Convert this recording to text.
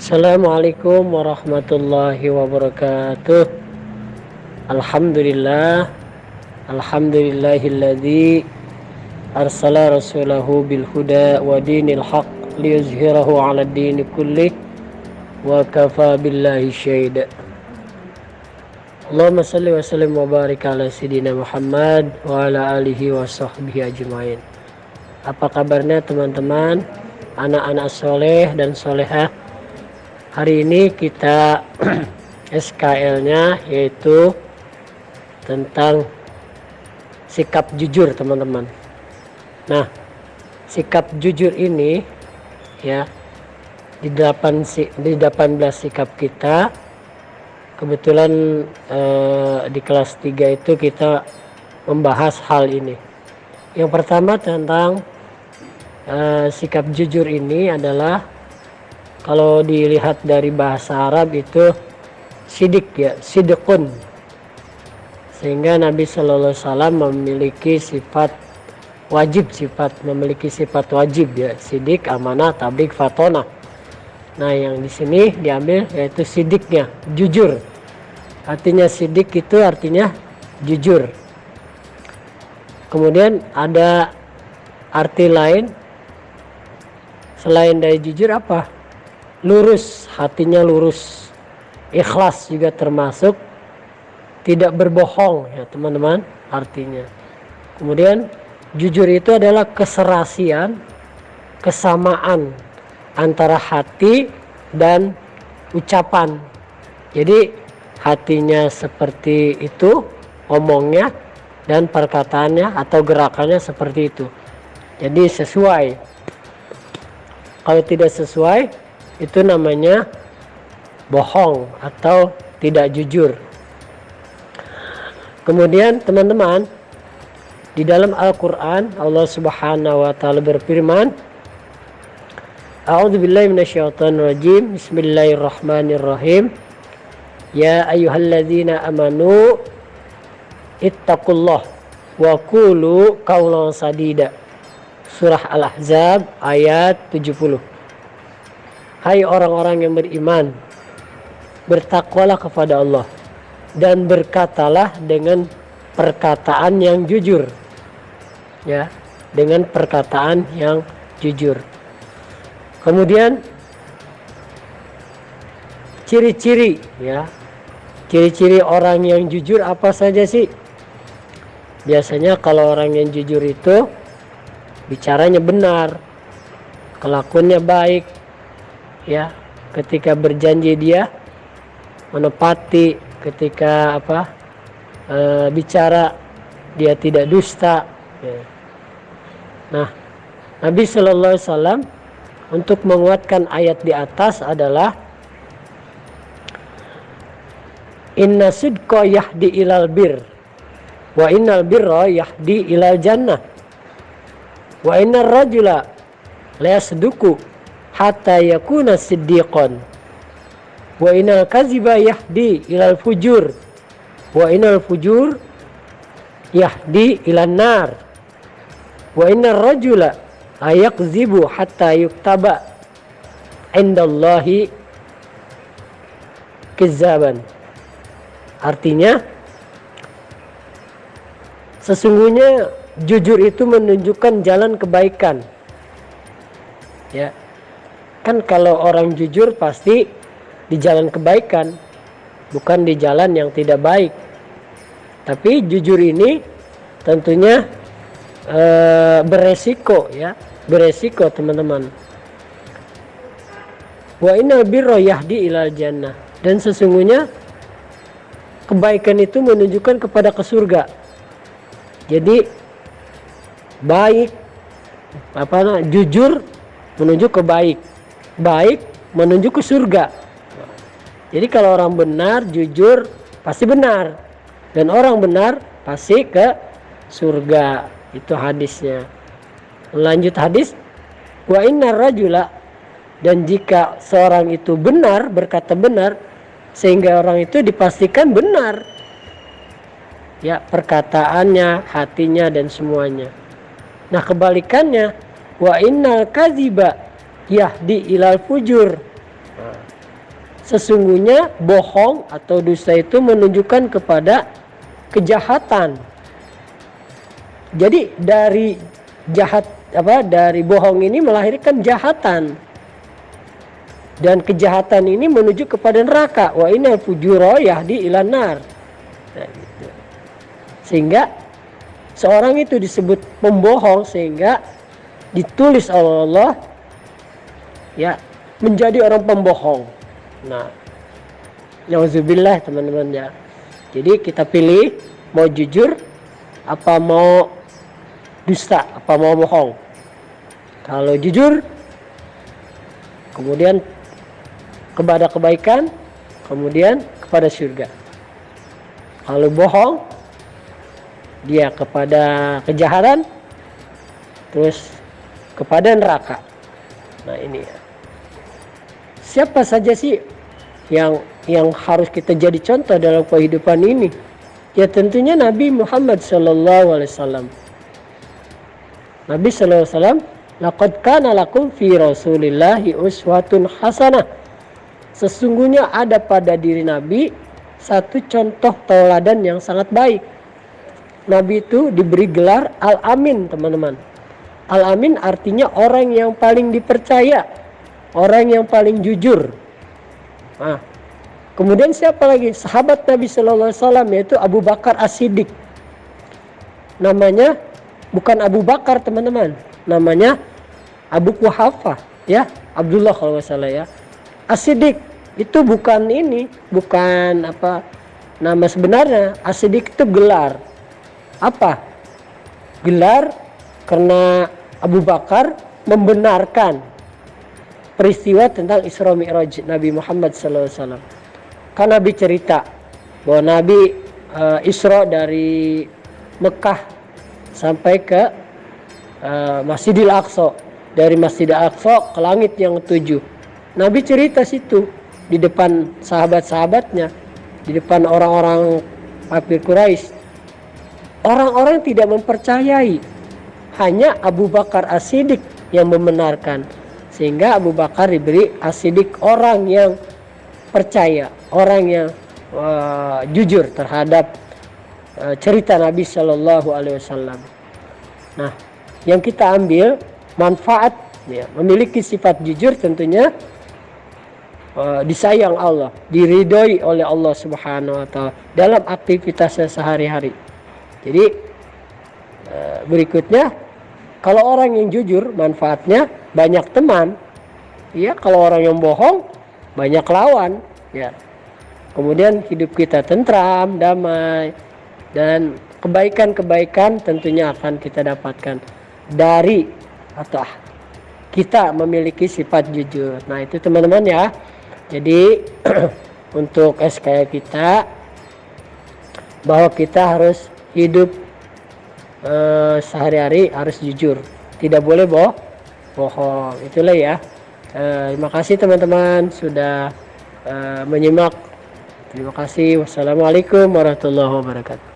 Assalamualaikum warahmatullahi wabarakatuh. Alhamdulillah. Alhamdulillahilladzi arsala rasulahu bil huda wa dinil haq liyuzhirahu 'ala ad-dini kullih wa kafa billahi syahida. Allahumma salli wa sallim wa barik ala sayyidina Muhammad wa ala alihi wa sahbihi ajmain. Apa kabarnya teman-teman, anak-anak soleh dan solehah? Hari ini kita SKL-nya yaitu tentang sikap jujur, teman-teman. Nah, sikap jujur ini ya di 18 sikap kita, kebetulan di kelas 3 itu kita membahas hal ini. Yang pertama tentang sikap jujur ini adalah, kalau dilihat dari bahasa Arab itu sidik ya, sidqun. Sehingga Nabi Sallallahu Alaihi Wasallam memiliki sifat wajib ya, sidik, amanah, tabligh, fatonah. Nah, yang di sini diambil yaitu sidiknya, jujur. Artinya sidik itu artinya jujur. Kemudian ada arti lain selain dari jujur apa? Lurus, hatinya lurus. Ikhlas juga termasuk, tidak berbohong ya teman-teman artinya. Kemudian jujur itu adalah keserasian, kesamaan antara hati dan ucapan. Jadi hatinya seperti itu omongnya, dan perkataannya atau gerakannya seperti itu. Jadi sesuai. Kalau tidak sesuai, itu namanya bohong atau tidak jujur. Kemudian teman-teman, di dalam Al-Quran Allah Subhanahu wa Ta'ala berfirman, A'udzubillahi minasyaitonirrajim, Bismillahirrahmanirrahim. Ya ayyuhalladzina amanu ittaqullah wa qulu qawlan sadida. Surah Al-Ahzab ayat 70. Hai orang-orang yang beriman, bertakwalah kepada Allah dan berkatalah dengan perkataan yang jujur. Ya, dengan perkataan yang jujur. Kemudian ciri-ciri ya. Ciri-ciri orang yang jujur apa saja sih? Biasanya kalau orang yang jujur itu bicaranya benar, kelakuannya baik. Ya, ketika berjanji dia menepati, ketika bicara dia tidak dusta ya. Nah, Nabi Sallallahu Alaihi Wasallam untuk menguatkan ayat di atas adalah inna sidqa yahdi ilal bir wa innal birra yahdi ilal jannah wa innar rajula la yasduku hatta yakuna siddiqan wa inal kaziba yahdi ilal fujur wa inal fujur yahdi ilan nar wa innar rajula ayakzibu hatta yuktaba indallahi kizzaban. Artinya sesungguhnya jujur itu menunjukkan jalan kebaikan ya. Kan kalau orang jujur pasti di jalan kebaikan, bukan di jalan yang tidak baik. Tapi jujur ini tentunya beresiko ya, beresiko teman-teman. Wa innal birra yahdi ilal jannah, dan sesungguhnya kebaikan itu menunjukkan kepada ke surga. Jadi baik jujur menuju ke baik. Baik menuju ke surga. Jadi kalau orang benar, jujur, pasti benar. Dan orang benar pasti ke surga. Itu hadisnya. Lanjut hadis. Wa innar rajula, dan jika seorang itu benar, berkata benar, sehingga orang itu dipastikan benar. Ya, perkataannya, hatinya, dan semuanya. Nah, kebalikannya, wa innal kadziba yahdi ilal fujur. Sesungguhnya bohong atau dusta itu menunjukkan kepada kejahatan. Jadi dari dari bohong ini melahirkan jahatan. Dan kejahatan ini menuju kepada neraka. Wa innal fujura yahdi ilan nar. Nah, gitu. Sehingga seorang itu disebut pembohong, sehingga ditulis oleh Allah ya menjadi orang pembohong. Nah, nauzubillah teman-teman ya. Jadi kita pilih mau jujur apa mau dusta, apa mau bohong. Kalau jujur kemudian kepada kebaikan, kemudian kepada surga. Kalau bohong, dia kepada kejahatan, terus kepada neraka. Nah ini ya. Siapa saja sih yang harus kita jadi contoh dalam kehidupan ini? Ya tentunya Nabi Muhammad SAW. Nabi SAW, laqad kana lakum fi Rasulillahi uswatun hasanah. Sesungguhnya ada pada diri Nabi satu contoh tauladan yang sangat baik. Nabi itu diberi gelar Al-Amin, teman-teman. Al-Amin artinya orang yang paling dipercaya, orang yang paling jujur. Nah, kemudian siapa lagi? Sahabat Nabi Sallallahu Alaihi Wasallam, yaitu Abu Bakar As-Siddiq. Namanya bukan Abu Bakar, teman-teman. Namanya Abu Quhafah, ya, Abdullah kalau nggak salah ya. As-Siddiq itu bukan nama sebenarnya. As-Siddiq itu gelar. Apa? Gelar karena Abu Bakar membenarkan peristiwa tentang Isra Mi'raj Nabi Muhammad SAW. Kan Nabi cerita bahwa Nabi Isra dari Mekah sampai ke Masjidil Aqsa, dari Masjidil Aqsa ke langit yang ketujuh. Nabi cerita situ di depan sahabat-sahabatnya, di depan orang-orang kafir Quraisy. Orang-orang tidak mempercayai, hanya Abu Bakar As-Siddiq yang membenarkan. Sehingga Abu Bakar diberi As-Siddiq, orang yang percaya, orang yang jujur terhadap cerita Nabi Shallallahu Alaihi Wasallam. Nah, yang kita ambil manfaat ya, memiliki sifat jujur tentunya disayang Allah, diridhoi oleh Allah Subhanahu wa taala dalam aktivitasnya sehari-hari. Jadi berikutnya, kalau orang yang jujur manfaatnya banyak teman. Ya, kalau orang yang bohong banyak lawan, ya. Kemudian hidup kita tentram, damai, dan kebaikan-kebaikan tentunya akan kita dapatkan dari atau kita memiliki sifat jujur. Nah, itu teman-teman ya. Jadi untuk SKY kita, bahwa kita harus hidup sehari-hari harus jujur, tidak boleh bohong. Itulah ya. Terima kasih teman-teman sudah menyimak. Terima kasih. Wassalamualaikum warahmatullahi wabarakatuh.